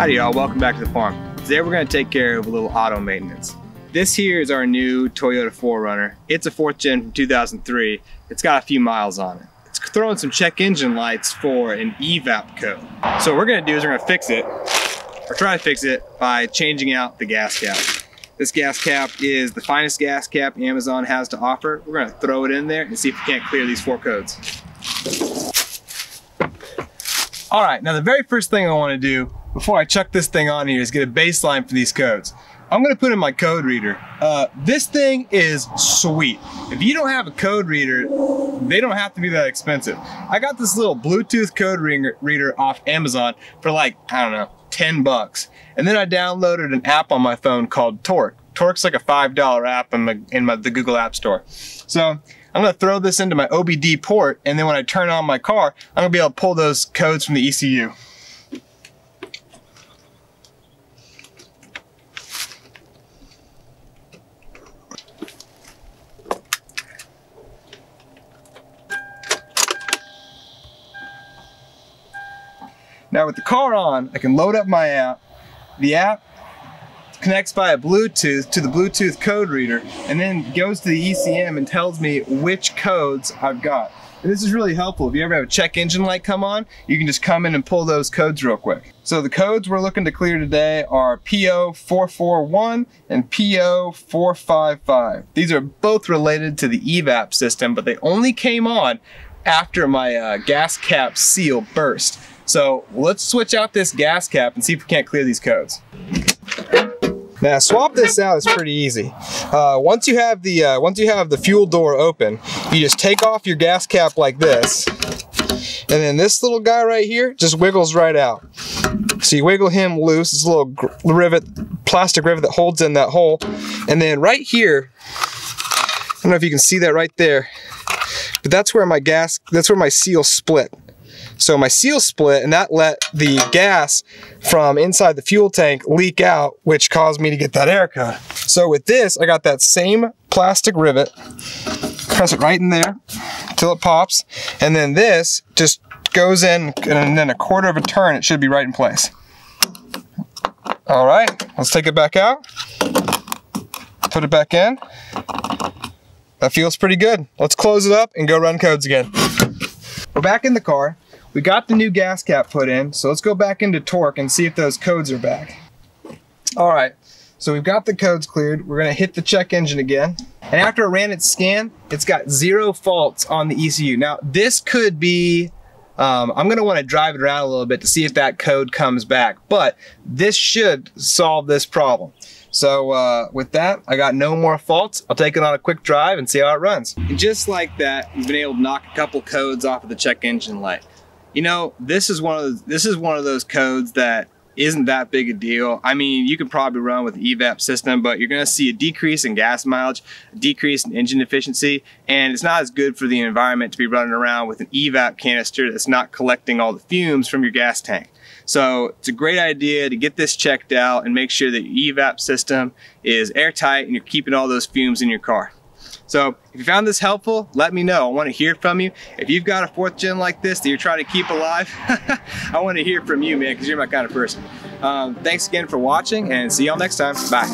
Howdy y'all, welcome back to the farm. Today we're going to take care of a little auto maintenance. This here is our new Toyota 4Runner. It's a 4th gen from 2003. It's got a few miles on it. It's throwing some check engine lights for an EVAP code. So what we're going to do is we're going to fix it, or try to fix it, by changing out the gas cap. This gas cap is the finest gas cap Amazon has to offer. We're going to throw it in there and see if we can't clear these 4 codes. All right, now the very first thing I want to do before I chuck this thing on here is get a baseline for these codes. I'm going to put in my code reader. This thing is sweet. If you don't have a code reader, they don't have to be that expensive. I got this little Bluetooth code reader off Amazon for like, I don't know, 10 bucks. And then I downloaded an app on my phone called Torque. Torque's like a $5 app in the Google App Store. So I'm gonna throw this into my OBD port, and then when I turn on my car, I'm gonna be able to pull those codes from the ECU. Now with the car on, I can load up my app. The app connects via Bluetooth to the Bluetooth code reader and then goes to the ECM and tells me which codes I've got. And this is really helpful. If you ever have a check engine light come on, you can just come in and pull those codes real quick. So the codes we're looking to clear today are P0441 and P0455. These are both related to the EVAP system, but they only came on after my gas cap seal burst. So let's switch out this gas cap and see if we can't clear these codes. Now swap this out is pretty easy. Once you have the fuel door open, you just take off your gas cap like this, and then this little guy right here just wiggles right out. So you wiggle him loose. It's a little rivet, plastic rivet that holds in that hole, and then right here, I don't know if you can see that right there, but that's where my seal split. So my seal split, and that let the gas from inside the fuel tank leak out, which caused me to get that air cut. So with this, I got that same plastic rivet, press it right in there till it pops, and then this just goes in, and then a quarter of a turn, it should be right in place. All right, let's take it back out, put it back in. That feels pretty good. Let's close it up and go run codes again. We're back in the car. We got the new gas cap put in, so let's go back into Torque and see if those codes are back. All right, so we've got the codes cleared. We're gonna hit the check engine again. And after I ran its scan, it's got 0 faults on the ECU. Now, this could be, I'm gonna wanna drive it around a little bit to see if that code comes back, but this should solve this problem. So with that, I got no more faults. I'll take it on a quick drive and see how it runs. And just like that, we've been able to knock a couple codes off of the check engine light. You know, this is one of those codes that isn't that big a deal. I mean, you could probably run with the EVAP system, but you're gonna see a decrease in gas mileage, a decrease in engine efficiency, and it's not as good for the environment to be running around with an EVAP canister that's not collecting all the fumes from your gas tank. So it's a great idea to get this checked out and make sure that your EVAP system is airtight and you're keeping all those fumes in your car. So if you found this helpful, let me know. I want to hear from you. If you've got a 4th gen like this that you're trying to keep alive, I want to hear from you, man, because you're my kind of person. Thanks again for watching, and see y'all next time. Bye.